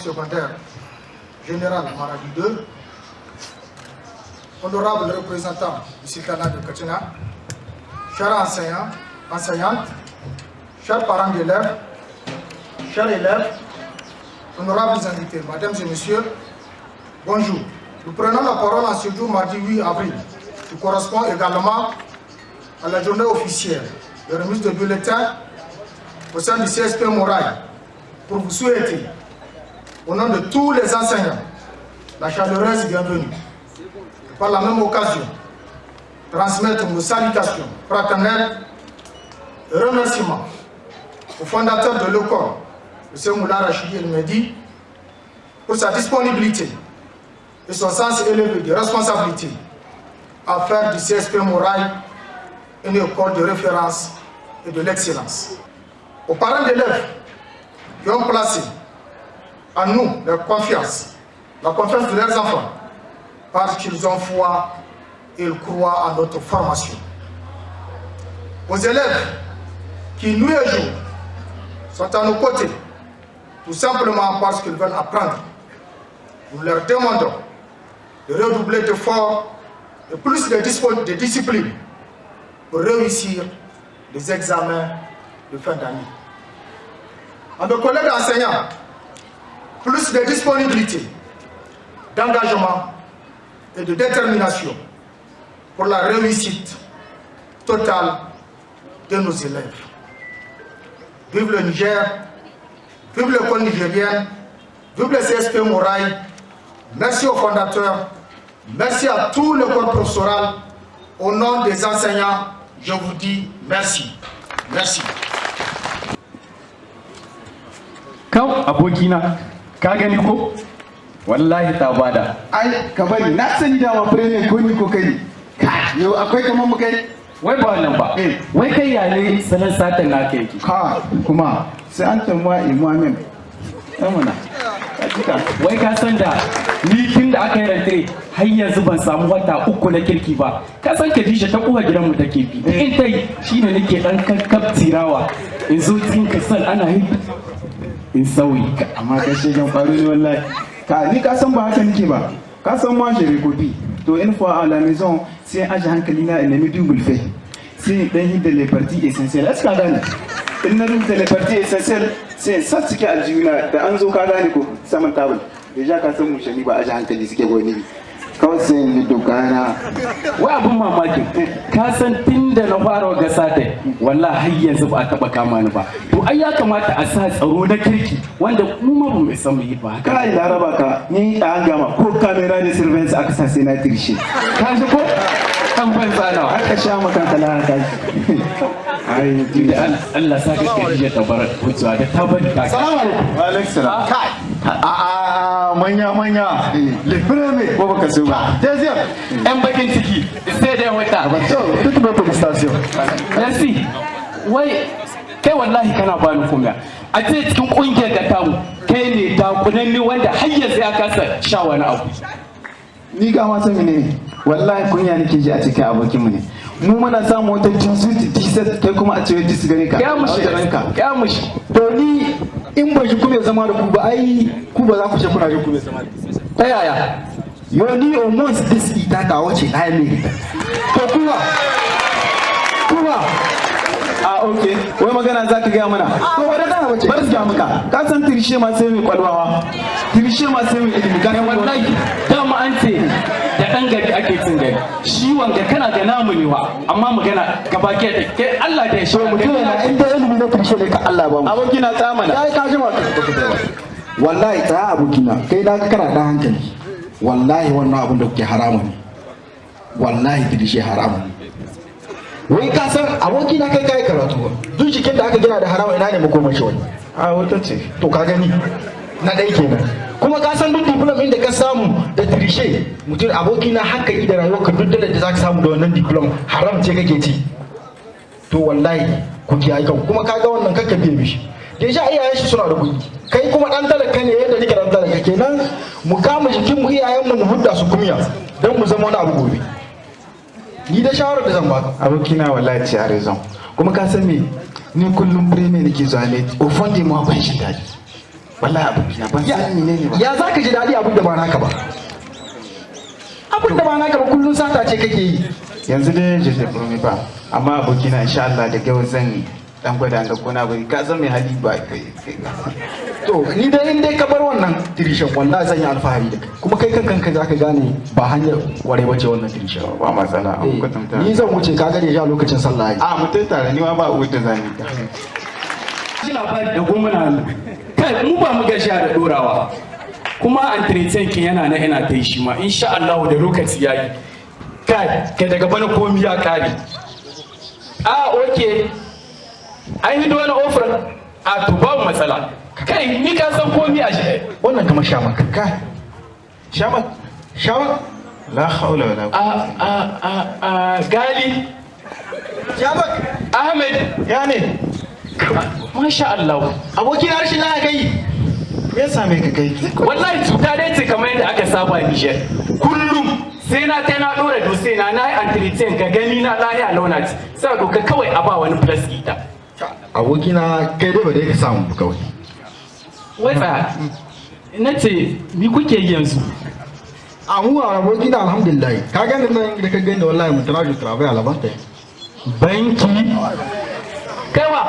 secondaire général Maradi 2, honorable représentant du sultanat de Kachina, chers enseignants, enseignantes, chers parents d'élèves, chers élèves, honorables invités, mesdames et messieurs, bonjour. Nous prenons la parole en ce jour, mardi 8 avril, qui correspond également à la journée officielle de remise de bulletins au sein du CSP Moraille, pour vous souhaiter, au nom de tous les enseignants, la chaleureuse bienvenue. Par la même occasion, transmettre nos salutations fraternelles et remerciements au fondateur de l'école, M. Moula Rachidi El Mehdi, pour sa disponibilité et son sens élevé de responsabilité à faire du CSP Moraille une école de référence et de l'excellence. Aux parents d'élèves qui ont placé en nous leur confiance, la confiance de leurs enfants, parce qu'ils ont foi et ils croient à notre formation. Aux élèves qui, nuit et jour, sont à nos côtés, tout simplement parce qu'ils veulent apprendre, nous leur demandons de redoubler d'efforts et plus de discipline pour réussir les examens de fin d'année. À nos collègues enseignants, plus de disponibilité, d'engagement et de détermination pour la réussite totale de nos élèves. Vive le Niger, vive l'école nigérienne, vive le CSP Moraille. Merci aux fondateurs, merci à tout le corps professoral. Au nom des enseignants, je vous dis merci. Merci. Kau abokina, ka gani ko? Wallahi ta bada. Ai, ka bari, na sani da wa premier ko ni ko kai. Yau akwai kaman mu kai. Wai ba wannan ba. Wai kai ya ne sanan satan naka yake. Ha, kuma sai an tambaye imamin. Amana. Wai ka san da ni tun da aka yi rantare har yanzu ban samu wata uku na kirki ba. Ka san Khadija ta kuwa gidanmu take bi. In tai shine nake dan kakkab tirawa. In zo cikin kasal ana yi in sauyi. Amma kai shegan faru ne wallahi. Ka ni ka san ba haka nake ba. Ka san moi j'ai recopié. To une fois à la maison, c'est un agent hankali na ennemi double fait. C'est dan hidda les parties essentielles. Est-ce que gane? In na rubuta les parties essentielles, sai sa cike aljuna da an zo ka gane ko saman tabul. Deja ka san mu shani ba agent hankali suke goni. Kawai sai ni dokana. Wai abun mamaki, ka san tun da na fara gasa ta wallahi har yanzu ba a taba kama ni ba. To ai ya kamata a sa tsaro na kirki wanda mu ma ba mu san mu yi ba. Kai laraba ka ni an gama ko camera de surveillance aka sa sai na tirshe. Ka ji ko? Kan banza nawa. Aka sha maka kala ka. Ai da Allah sa ka Khadija ta bar hujja da ta bari ka. Assalamu alaikum. Wa alaikum salam. Kai. Manya. Le premier ko baka so ba. Deuxième. Yan bakin ciki sai da wata. Toute notre félicitations. Merci. Wai kai wallahi kana bani kuma. A ce cikin kungiyar da tamu kai ne da kunanni wanda har yanzu ya kasa sha wani abu. Ni ga ma sani ne. Wallahi kunya nake ji a cikin abokin mu ne. Mu muna samu wata jinsuti t-shirt kai kuma a ce dis gare ka. Ya mushi. To ni in ba shi kuma zama da ku ba ai ku ba za ku ce kuna shi kuma zama da. Ta yaya? Yo ni almost this ita ta wace ai ne. To kuma okay wai magana za ka gaya mana to wadda ta wace bar su maka ka san tirishe ma sai mai kwalwawa tirishe ma sai mai ilimi ka wallahi dama an ce da dan gari ake cin gari shi wanga kana ga namu ne wa amma magana gaba ke kai Allah da ya shi mutum yana inda ilimi na tirishe ne ka Allah ba mu abokina tsamana kai ka ji ma wallahi ta abokina kai da kana da hankali wallahi wannan abin da kuke haramu ne wallahi tirishe haramu ne wai ka san aboki na kai karatu ba duk cikin da aka gina da harawa ina ne makomar shi wani a wata ce to ka gani na ɗai kenan kuma ka san duk diplom inda ka samu da tirishe mutum aboki na hankali da rayuwar ka duk da za ka samu da wannan diplom haram ce kake ci to wallahi ku kiyaye kan kuma ka ga wannan kakka biye mishi deja iyayen shi suna da kuɗi kai kuma dan talaka ne yadda nake dan talaka kenan mu kama jikin mu iyayen mu hudda su kunya dan mu zama wani abu gobe ni da shawarar da zan baka abokina wallahi ci a raison kuma ka san me ni kullum premier nake zuwa ne au fond de moi ban shi daɗi wallahi abokina ban san menene ba. Ya za ka ji daɗi abin da ba naka ba? Abin da ba naka ba kullum sata ce kake yi. Yanzu dai je promi ba, amma abokina insha Allah da yau zan dan gwada ga kona bari ka san mai hali ba kai. To ni dai in dai ka bar wannan dirishin wallahi zan yi alfahari da kai. Kuma kai kanka za ka gane ba hanyar ware wace wannan dirishin. Ba matsala an kwatanta. Ni zan wuce ka gane ja lokacin sallah yi. A mutai tare ni ma ba wuta zani. Ji labari da gomuna kai mu ba mu gashi da dorawa. Kuma entretien kin yana na ina ta yi shi ma insha Allah da lokaci yayi. Kai daga bana komi ya kare. Okay. An yi wani offer a to babu matsala. Kai ni ka san komi a shi. Wannan kamar shamak. Kai. Shamak. La haula wala quwwata. Gali. Shamak. Ahmed. Ya ne? Masha Allah. Abokin harshen na kai. Me ya same ka kai? Wallahi cuta dai ce kamar yadda aka saba Niger. Kullum sai na kai na dora dutse na yi entretien ka gani na lahiya launa ce. Sai doka kawai a ba wani plus ita. Abokina kai dai ba dai ka samu kawai. Wai tsaya. Na ce ni kuke yi yanzu? Mu abokina alhamdulillah. Ka gani nan da ka gani wallahi mun tana jutra bai alabanta. Banki. Kaiwa.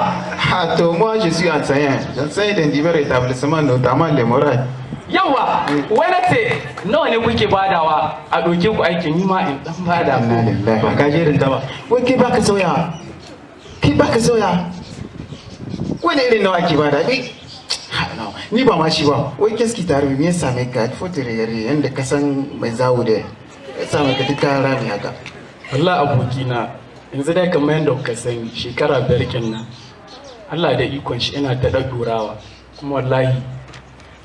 Ah, to moi je suis enseignant. J'enseigne dans divers établissements, notamment les Morailles. Yawa, wai na ce nawa ne kuke badawa a ɗauke ku aikin yi ma in ɗan bada ku. Ba ka jerin ta ba. Wai kai baka sauya. Kai baka sauya. Wani irin nawa ake bada ni? Ni ba ma shi ba. Wai keski tare me ya same ka? Fotere yare yanda ka san mai zawo da ya same ka duka rami haka. Allah abokina yanzu dai kamar yadda kuka sani shekara 5 kenan. Allah da ikon shi ina ta ɗaɗɗurawa kuma wallahi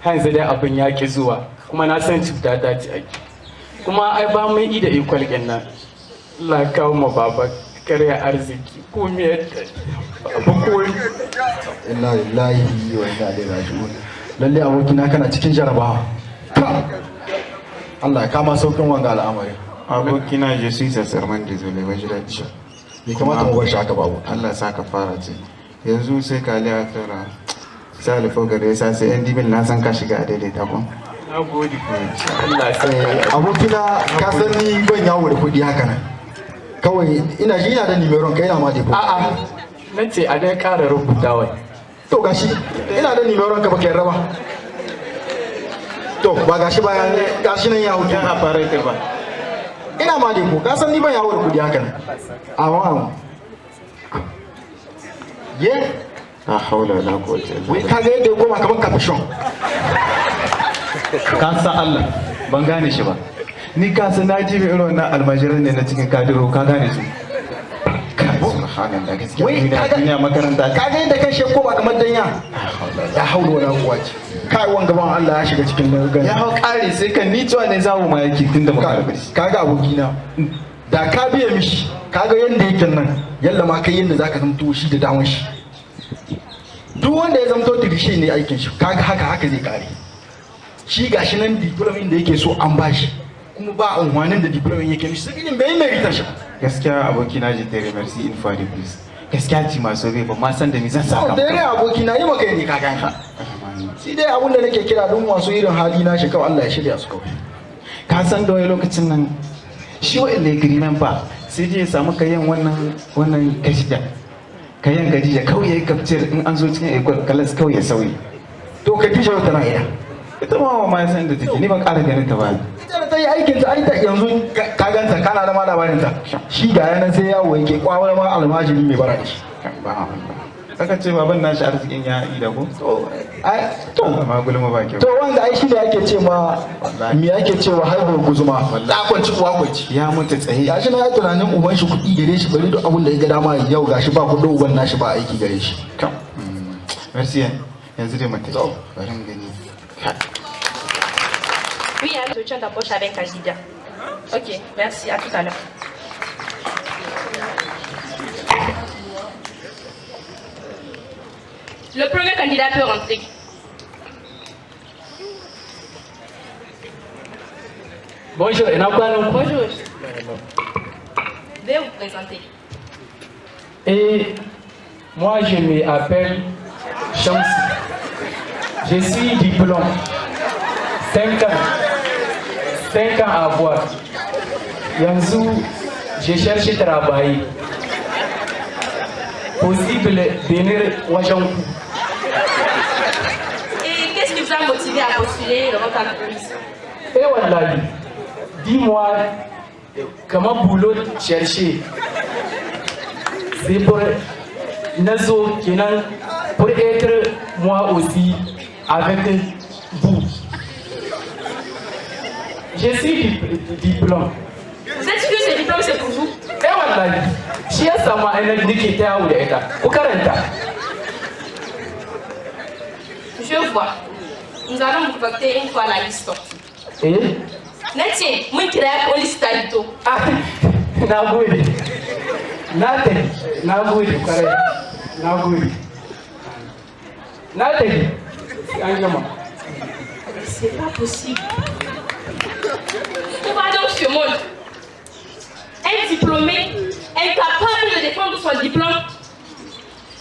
har yanzu dai abin ya ki zuwa kuma na san cuta ta ci aiki kuma ai ba mai ida ikon kenan. Allah kawo ma baba karya arziki ko me yadda babu koyi. Inna lillahi wa inna ilaihi raji'un. Lalle abokina kana cikin jarabawa. Allah ya kama saukin wanga al'amari. Abokina je suis sincèrement désolé, wai jira ci. Bai kamata mu bar shi haka babu. Allah ya saka fara ce. Yanzu sai ka liya fara. Sai alfa gare sa sai yan dibin na san ka shiga a daidaita ko. Na gode. Allah ya saka. Abokina ka san ni ban yawo da kuɗi haka nan. Kawai ina ji ina da nimeron kai na ma depo. A'a na ce a dai ƙara rubuta wai. To gashi ina da nimeron ka baka yarda ba. To ba gashi bayan gashi nan ya hutu. Yana fara ita ba. Ina ma depo ka san ni ban yawo da kuɗi haka nan. Amma ye La haula wala quwwata illa wai billah. ka ga yadda ya koma kamar capuchon. Ka san Allah ban gane shi ba. Ni ka san na ji irin wannan almajiran ne na cikin kadiro ka gane su. Subhanallah gaskiya Wai duniya makaranta. ka ga yadda kan shi koma kamar danya. Ya haula wala quwwata. Kai wanga ban Allah ya shiga cikin gani. Ya hau kare sai kan ni tuwa ne zawo ma yake tunda muka rabu shi. Kaga abokina da ka biya mishi kaga yanda yake nan yalla ma kai yanda zaka zamto shi da dawon shi duk wanda ya zamto dirishe ne aikin shi kaga haka zai kare shi gashi nan diplomin da yake so an bashi kuma ba unwanin da diplomin yake mishi sai bai mai rita shi Gaskiya abokina je tare merci une fois de plus. Gaskiya ci masu bai ba ma san da ni zan saka. da yare abokina yi maka ne ka ganka shi dai abun da nake kira don masu irin hali na shi kawai Allah ya shirya su kawai Ka san da wani lokacin nan shi wa'in agreement ba sai dai ya samu kayan wannan kashida kayan gadija kawai ya yi kafcir in an zo cikin ekol kalas kawai ya sauyi. to ka kishe wata na ina Ita ma ma san da take ni ban ƙara ganin ta ba. ita da ta yi aikin ta ai ta yanzu ka ganta kana da ma labarin ta shi ga yanan sai yawo yake kwawar ma almajiri mai bara da shi Ba Saka ce baban nashi arzikin ya yi da ko? to Amma gulma ba kyau. to wanda ai shi ne ake ce ma me ake cewa haihuwar guzuma dakwanci uwa kwanci Ya mutu tsaye. gashi na ya tunanin uban shi kuɗi gare shi bari duk abin da ya ga dama yau gashi ba kuɗin uban nashi ba aiki gare shi Merci. Yanzu dai mata. Bari mu gani. Oui, alors, tu t'approches avec Kajida. Ok, merci, à tout à l'heure. Le premier candidat peut rentrer. Bonjour, ina kwanan ku? Bonjour. Veuillez vous présenter. Et moi je m'appelle Shamsi. Je suis diplôme. 5 ans. 5 ans à avoir. Yanzu, je cherche travail. Possible venir wajen ku. Et qu'est-ce qui vous a motivé à postuler dans votre entreprise? Eh wallahi, dis-moi, comment boulot chercher? C'est pour Nazo Kenan, pour être moi aussi avec vous. Je suis diplôme. Vous êtes sûr que ce diplôme c'est pour vous? Eh wallahi, shi ya samu ainihin nake ta yawo da ita. Ku karanta. Je vois. Nous allons vous contacter une fois la liste sortie. Eh? Netiens, mun kira police talito. Ah, na gode. Na gode kwarai. Na gode. Na tafi. An gama. C'est pas possible. Où va donc ce monde? Un diplômé, incapable de défendre son diplôme.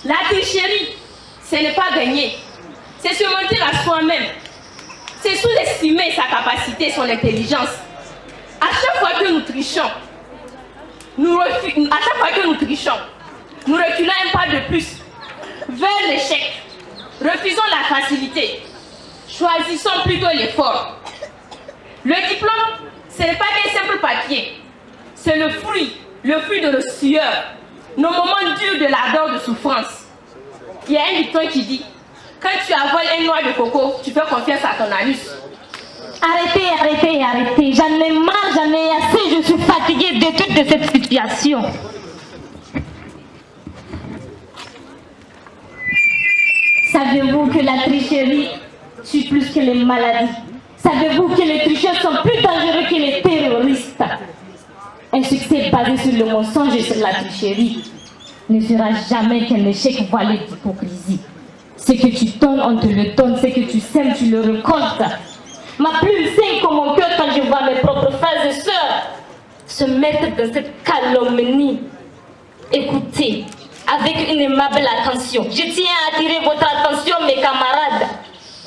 La tricherie, ce n'est pas gagner. C'est se mentir à soi-même. C'est sous-estimer sa capacité, son intelligence. À chaque fois que nous trichons, nous reculons un pas de plus vers l'échec. Refusons la facilité. Choisissons plutôt l'effort. Le diplôme, ce n'est pas qu'un simple papier. C'est le fruit de nos sueurs, nos moments durs de l'ardeur de souffrance. Il y a un dicton qui dit, quand tu avoles un noix de coco, tu fais confiance à ton anus. Arrêtez. J'en ai marre, j'en ai assez, je suis fatiguée de toute cette situation. Savez-vous que la tricherie tue plus que les maladies? Savez-vous que les tricheurs sont plus dangereux que les terroristes? Un succès basé sur le mensonge et sur la tricherie ne sera jamais qu'un échec voilé d'hypocrisie. Ce que tu donnes, on te le donne. Ce que tu sèmes, tu le récoltes. Ma plume saigne comme mon cœur quand je vois mes propres frères et sœurs se mettre dans cette calomnie. Écoutez, avec une aimable attention, je tiens à attirer votre attention, mes camarades.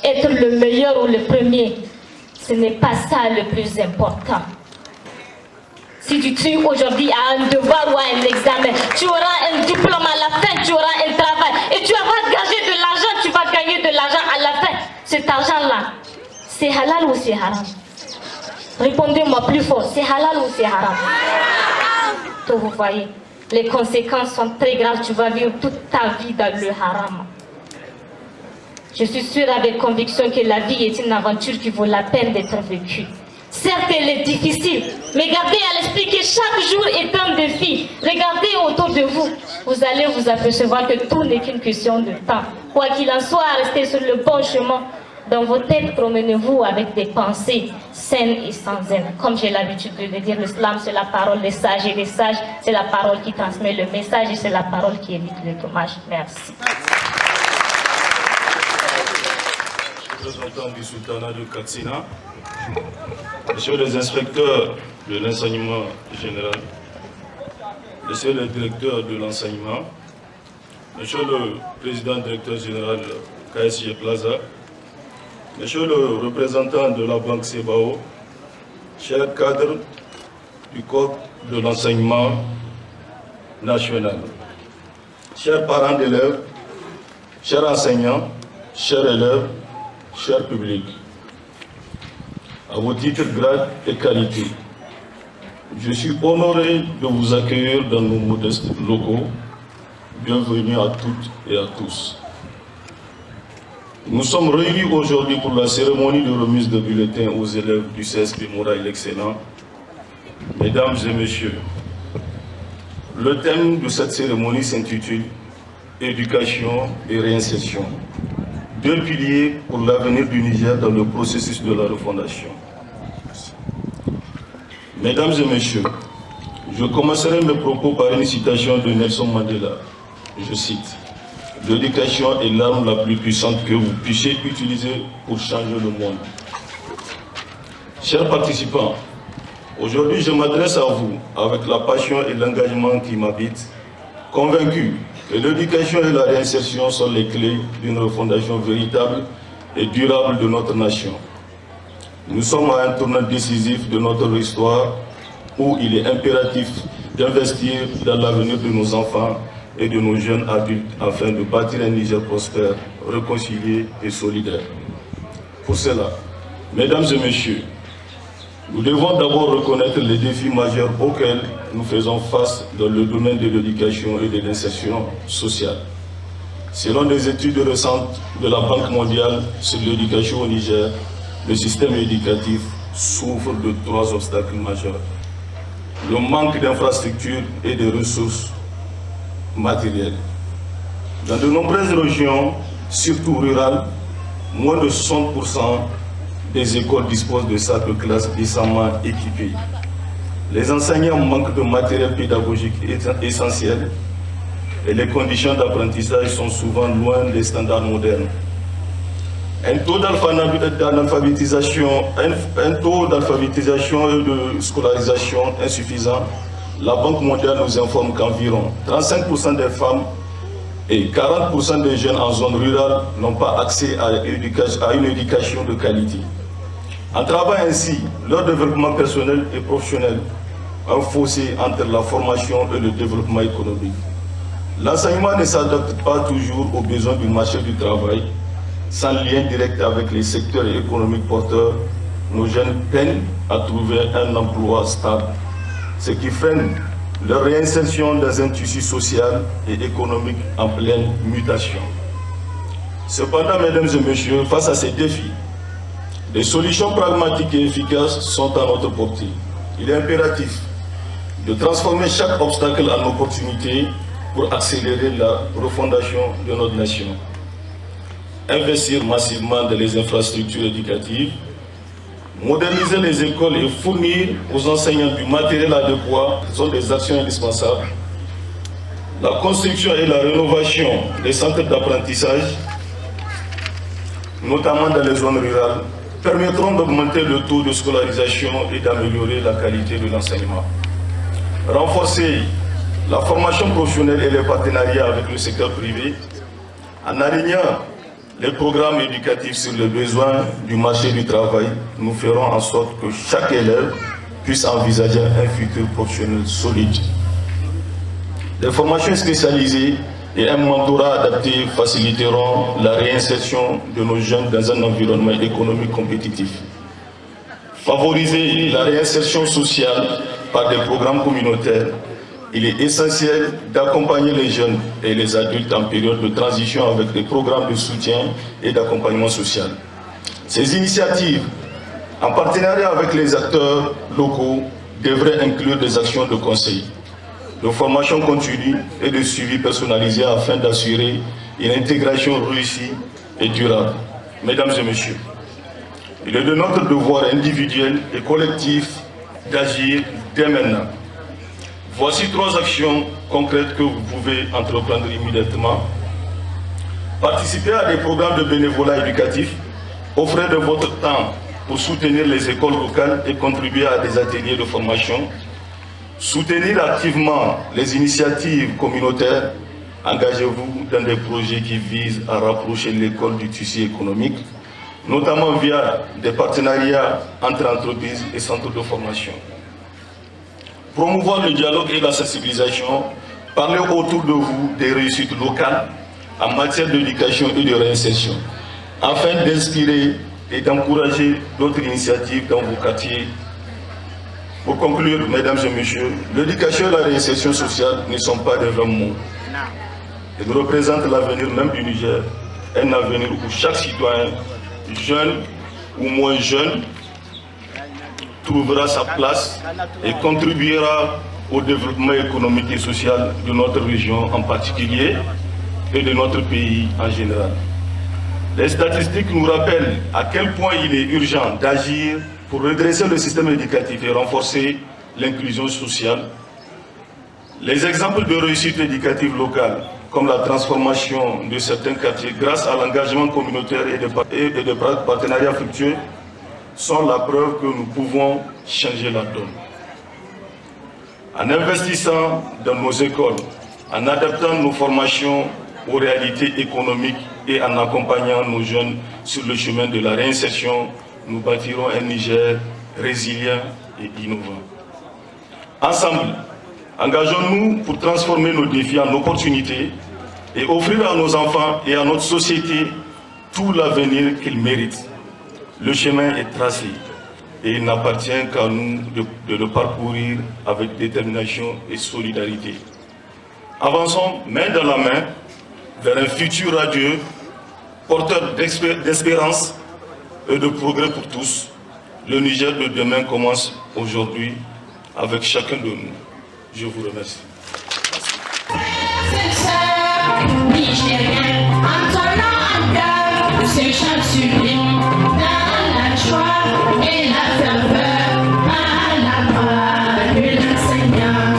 Être le meilleur ou le premier, ce n'est pas ça le plus important. Si tu tues aujourd'hui à un devoir ou à un examen, tu auras un diplôme à la fin, tu auras un travail et tu vas gager de l'argent, tu vas gagner de l'argent à la fin. Cet argent-là, c'est halal ou c'est haram? Répondez-moi plus fort, c'est halal ou c'est haram? Donc vous voyez, les conséquences sont très graves, tu vas vivre toute ta vie dans le haram. Je suis sûre avec conviction que la vie est une aventure qui vaut la peine d'être vécue. Certes, elle est difficile, mais gardez à l'esprit que chaque jour est un défi. Regardez autour de vous, vous allez vous apercevoir que tout n'est qu'une question de temps. Quoi qu'il en soit, restez sur le bon chemin. Dans vos têtes, promenez-vous avec des pensées saines et sans haine. Comme j'ai l'habitude de le dire, l'islam c'est la parole des sages et les sages, c'est la parole qui transmet le message et c'est la parole qui évite le dommage. Merci. Représentant du sultanat de Katsina, Messieurs les inspecteurs de l'enseignement général, Messieurs le directeur de l'enseignement, Monsieur le président directeur général KSG Plaza, Monsieur le représentant de la Banque CBAO, chers cadres du Code de l'enseignement national, chers parents d'élèves, chers enseignants, chers élèves, chers publics, à vos titres, grades et qualités, je suis honoré de vous accueillir dans nos modestes locaux. Bienvenue à toutes et à tous. Nous sommes réunis aujourd'hui pour la cérémonie de remise de bulletins aux élèves du CSP Morail l'excellent. Mesdames et messieurs, le thème de cette cérémonie s'intitule « Éducation et réinsertion ». Deux piliers pour l'avenir du Niger dans le processus de la refondation. Mesdames et messieurs, je commencerai mes propos par une citation de Nelson Mandela. Je cite, « L'éducation est l'arme la plus puissante que vous puissiez utiliser pour changer le monde. » Chers participants, aujourd'hui je m'adresse à vous avec la passion et l'engagement qui m'habitent, convaincu que l'éducation et la réinsertion sont les clés d'une refondation véritable et durable de notre nation. Nous sommes à un tournant décisif de notre histoire où il est impératif d'investir dans l'avenir de nos enfants et de nos jeunes adultes afin de bâtir un Niger prospère, réconcilié et solidaire. Pour cela, mesdames et messieurs, nous devons d'abord reconnaître les défis majeurs auxquels nous faisons face dans le domaine de l'éducation et de l'insertion sociale. Selon des études récentes de la Banque mondiale sur l'éducation au Niger, le système éducatif souffre de 3 obstacles majeurs. Le manque d'infrastructures et de ressources matérielles. Dans de nombreuses régions, surtout rurales, moins de 60% des écoles disposent de salles de classe décemment équipées. Les enseignants manquent de matériel pédagogique essentiel et les conditions d'apprentissage sont souvent loin des standards modernes. Un taux d'alphabétisation et de scolarisation insuffisant. La Banque mondiale nous informe qu'environ 35% des femmes et 40% des jeunes en zone rurale n'ont pas accès à une éducation de qualité. Entravant ainsi leur développement personnel et professionnel, un fossé entre la formation et le développement économique. L'enseignement ne s'adapte pas toujours aux besoins du marché du travail. Sans lien direct avec les secteurs économiques porteurs, nos jeunes peinent à trouver un emploi stable, ce qui freine leur réinsertion dans un tissu social et économique en pleine mutation. Cependant, mesdames et messieurs, face à ces défis, des solutions pragmatiques et efficaces sont à notre portée. Il est impératif de transformer chaque obstacle en opportunité pour accélérer la refondation de notre nation. Investir massivement dans les infrastructures éducatives, moderniser les écoles et fournir aux enseignants du matériel adéquat sont des actions indispensables. La construction et la rénovation des centres d'apprentissage, notamment dans les zones rurales, permettront d'augmenter le taux de scolarisation et d'améliorer la qualité de l'enseignement. Renforcer la formation professionnelle et les partenariats avec le secteur privé, en alignant les programmes éducatifs sur les besoins du marché du travail, nous ferons en sorte que chaque élève puisse envisager un futur professionnel solide. Des formations spécialisées et un mentorat adapté faciliteront la réinsertion de nos jeunes dans un environnement économique compétitif. Favoriser la réinsertion sociale par des programmes communautaires. Il est essentiel d'accompagner les jeunes et les adultes en période de transition avec des programmes de soutien et d'accompagnement social. Ces initiatives, en partenariat avec les acteurs locaux, devraient inclure des actions de conseil, de formation continue et de suivi personnalisé afin d'assurer une intégration réussie et durable. Mesdames et messieurs, il est de notre devoir individuel et collectif d'agir dès maintenant. Voici 3 actions concrètes que vous pouvez entreprendre immédiatement. Participez à des programmes de bénévolat éducatif, offrez de votre temps pour soutenir les écoles locales et contribuer à des ateliers de formation. Soutenir activement les initiatives communautaires. Engagez-vous dans des projets qui visent à rapprocher l'école du tissu économique, notamment via des partenariats entre entreprises et centres de formation. Promouvoir le dialogue et la sensibilisation, parler autour de vous des réussites locales en matière d'éducation et de réinsertion, afin d'inspirer et d'encourager d'autres initiatives dans vos quartiers. Pour conclure, mesdames et messieurs, l'éducation et la réinsertion sociale ne sont pas des vains mots. Ils représentent l'avenir même du Niger, un avenir où chaque citoyen, jeune ou moins jeune, trouvera sa place et contribuera au développement économique et social de notre région en particulier et de notre pays en général. Les statistiques nous rappellent à quel point il est urgent d'agir pour redresser le système éducatif et renforcer l'inclusion sociale. Les exemples de réussite éducative locale, comme la transformation de certains quartiers grâce à l'engagement communautaire et de partenariats fructueux, sont la preuve que nous pouvons changer la donne. En investissant dans nos écoles, en adaptant nos formations aux réalités économiques et en accompagnant nos jeunes sur le chemin de la réinsertion, nous bâtirons un Niger résilient et innovant. Ensemble, engageons-nous pour transformer nos défis en opportunités et offrir à nos enfants et à notre société tout l'avenir qu'ils méritent. Le chemin est tracé et il n'appartient qu'à nous de le parcourir avec détermination et solidarité. Avançons main dans la main vers un futur radieux, porteur d'espérance et de progrès pour tous. Le Niger de demain commence aujourd'hui avec chacun de nous. Je vous remercie. Nigérien, entonnant en cœur ce chant sublime, dans la joie et la ferveur, à la voix de l'enseignant.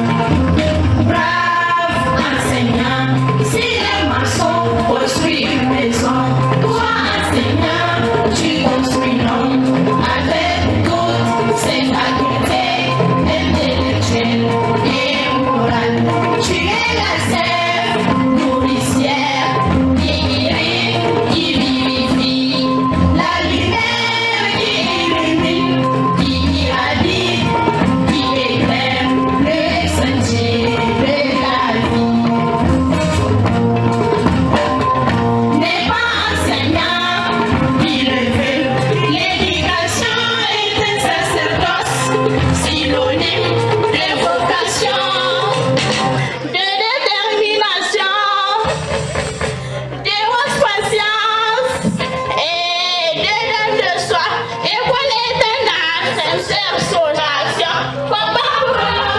Brave enseignant, si les maçons construisent une maison, toi enseignant, tu construis l'homme avec toutes ses facultés intellectuelles et morales. Tu es la sève nourricière qui vivifie, la lumière qui illumine, qui irradie, qui éclaire le sentier de la vie. N'est pas enseignant qui le veut, l'éducation est un sacerdoce, synonyme de vocation, de détermination, de haute patience et de don de soi. École est un art sincère sur l'action, combat pour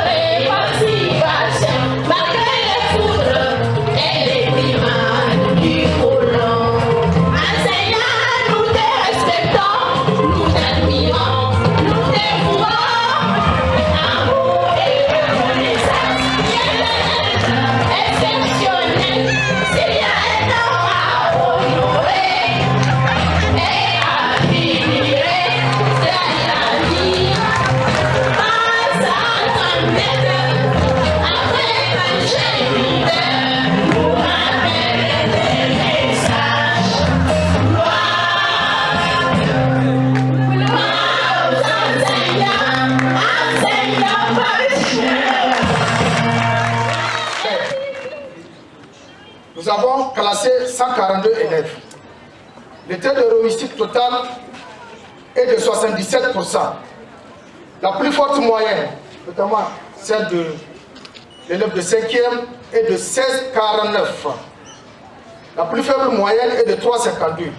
l'émancipation, malgré les foudres et les brimades du colon. Enseignants, nous te respectons, nous t'admirons, nous t'éprouvons. Amour et reconnaissance, exceptionnel, s'il y a un homme à honorer et à admirer, c'est la vie. Passe à ton maître, après que j'ai l'hiver, pour ramène des messages. Gloire aux enseignants, Nous avons classé 142 élèves. Le taux de réussite totale est de 77%. La plus forte moyenne, notamment celle de l'élève de 5e, est de 16,49. La plus faible moyenne est de 3,52.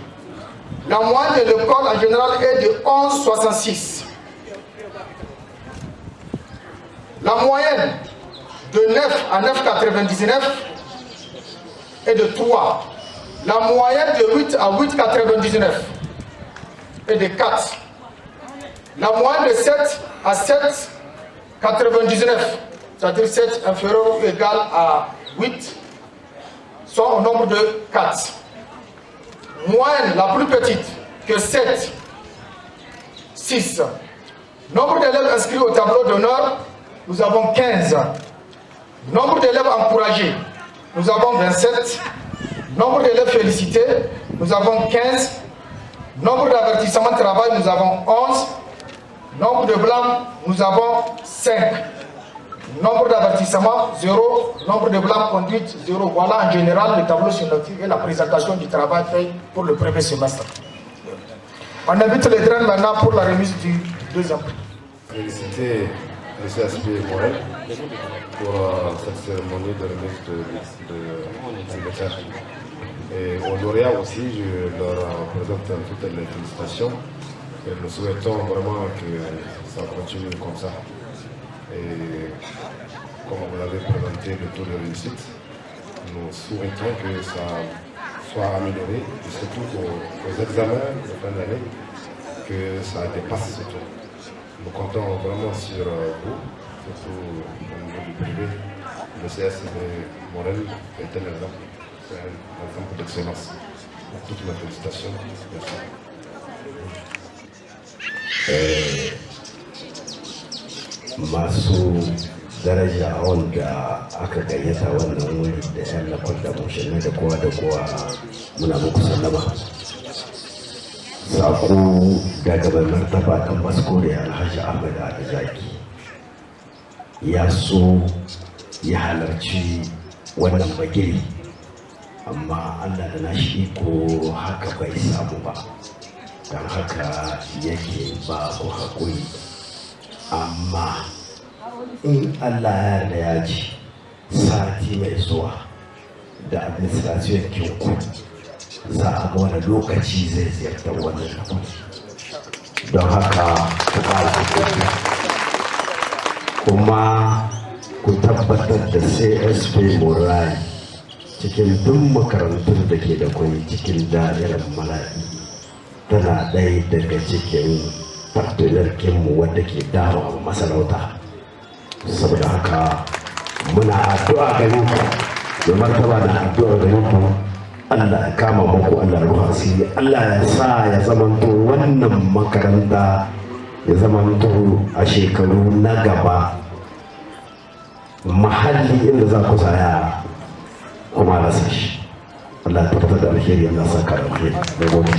La moyenne de l'école en général est de 11,66. La moyenne de 9 à 9,99 est de 3. La moyenne de 8 à 8,99 est de 4. La moyenne de 7 à 7,99, c'est-à-dire 7 inférieur ou égal à 8, sont au nombre de 4. Moyenne la plus petite que 7, 6. Nombre d'élèves inscrits au tableau d'honneur, nous avons 15. Nombre d'élèves encouragés, nous avons 27. Nombre d'élèves félicités, nous avons 15. Nombre d'avertissements de travail, nous avons 11. Nombre de blancs, nous avons 5. Nombre d'avertissements, 0. Nombre de blancs conduites, 0. Voilà en général le tableau synoptique et la présentation du travail fait pour le premier semestre. On invite les drains maintenant pour la remise du deuxième prix. Féliciter le CSP Morel pour cette cérémonie de remise du médaille. Et aux lauréats aussi, je leur présente toutes les félicitations. Et nous souhaitons vraiment que ça continue comme ça. Et comme vous l'avez présenté, le taux de réussite, nous souhaitons que ça soit amélioré, et surtout aux examens de fin d'année, que ça dépasse ce taux. Nous comptons vraiment sur vous, surtout au niveau du privé. Le CSP Morel est un exemple. C'est un exemple d'excellence. Toutes mes félicitations. Merci. Masu daraja wanda aka gayyata wannan wuri da 'yan lakon da mushanni da kowa muna muku sallama. Sako daga mai martaba ɗan baskore Alhaji Ahmed Adizaki ya so ya halarci wannan bagiri, amma Allah da nashi iko haka bai samu ba, don haka yake ba ku haƙuri. Amma in Allah ya yarda ya ji sati mai zuwa da administration kinku za a ga wani lokaci zai ziyartar wannan lokaci, don haka ku ƙara haƙuri kuma ku tabbatar da CSP Morali cikin duk makarantun da ke da kwai cikin da'irar Maladi tana ɗaya daga cikin partnerkinmu wadda ke dawa masarauta. Saboda haka muna addu'a gare ku, da martaba na addu'a gare ku, Allah ya kama muku, Allah ruha asiri, Allah ya sa ya zamanto wannan makaranta ya zamanto a shekaru na gaba mahalli inda za ku saya kuma rasa shi. Allah ya tabbatar da alheri, Allah ya saka da alheri. Da gobe.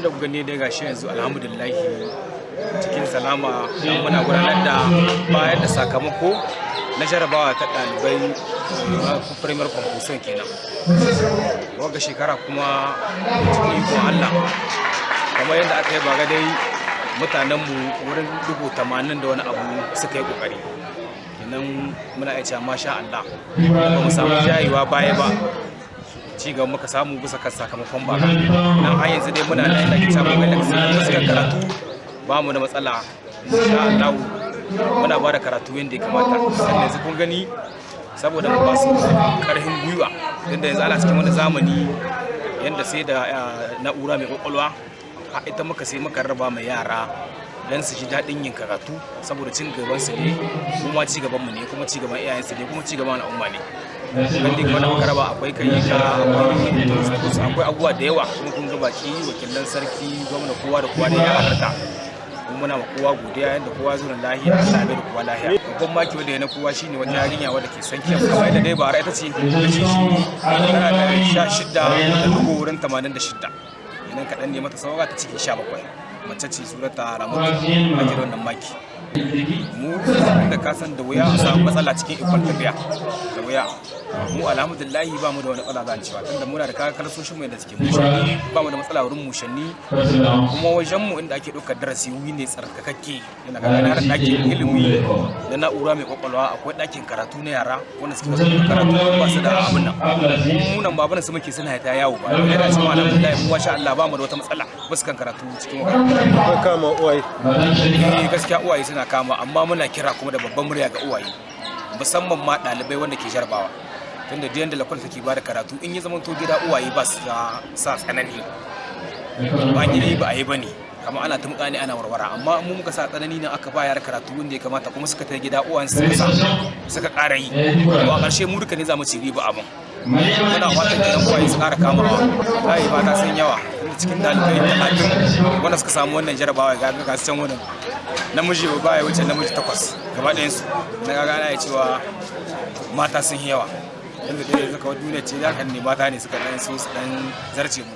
da ku gani dai gashi yanzu alhamdulillah cikin salama dan muna gudanar da bayar da sakamako na jarabawa ta ɗalibai primary composition kenan. Wagga shekara kuma cikin ikon Allah kamar yadda aka yi baga dai mutanenmu wurin 80 da wani abu suka yi kokari kenan, muna iya cewa masha Allah ba mu samu jayewa baya ba, ci gaba muka samu bisa kan sakamakon ba nan har yanzu dai muna da yake samu gaskiya karatu ba mu da matsala insha Allah, muna ba da karatu yadda ya kamata. Sannan yanzu kun gani saboda mu ba su karfin gwiwa, tunda yanzu ana cikin wani zamani yanda sai da na'ura mai kwakwalwa ita muka sai muka raba mai yara dan su ji daɗin yin karatu, saboda cin gaban su ne kuma ci gaban mu ne, kuma ci gaban iyayen su ne, kuma ci gaban al'umma ne. Wanda kuma muka raba akwai kayyuka, akwai abubuwa da yawa, kuma kun ga baki wakilan sarki, gwamna, kowa da kowa da ya halarta. Kuma muna ma kowa godiya yadda kowa zuwa lahiya, Allah bai da kowa lahiya. Babban maki wanda ya na kowa shine wata yarinya wadda ke san kiyar kamar yadda dai bara ita ce tana da 16 da dubu wurin 86, idan kaɗan ne mata sauka ta cikin 17, mace ce surata Ramatu ake da wannan maki. Mu da ka san da wuya a samu matsala cikin ikon tafiya da wuya. Mu alhamdulillahi ba mu da wani matsala zan cewa, tunda muna da kayan kalasoshin mu da suke mushanni, ba mu da matsala wurin mushanni, kuma wajen mu inda ake ɗaukar darasi wuri ne tsarkakakke, yana kaga na ɗakin ilimi da na'ura mai kwakwalwa, akwai ɗakin karatu na yara wanda suke da karatu ba su da abin nan. Mu nan babanan su muke suna ta yawo ba, yana cewa alhamdulillahi mu masha Allah ba mu da wata matsala basu kan karatu cikin makaranta. Akwai kama uwaye? Gaskiya uwaye suna kama, amma muna kira kuma da babban murya ga uwaye, musamman ma ɗalibai wanda ke jarabawa, tunda da yanda lakwal take ba da karatu in ya zama to gida uwaye ba su sa tsanani, ba gini ba a yi ba ne, kama ana tumka ne ana warwara, amma mu muka sa tsanani nan aka ba yara karatu wanda ya kamata, kuma suka ta gida uwan suka ƙara yi, to a ƙarshe mu duka ne za mu ci riba abin. Muna fatan gidan uwaye su ƙara kamawa, layi ba ta san yawa cikin ɗalibai 30 wanda suka samu wannan jarabawa ga su can wannan namiji ba ya wuce namiji 8 gaba ɗayansu, na gaga ana cewa mata sun yawa, yadda dai yanzu kawai duniya ce da kan ne mata ne suka ɗan so su ɗan zarce mu.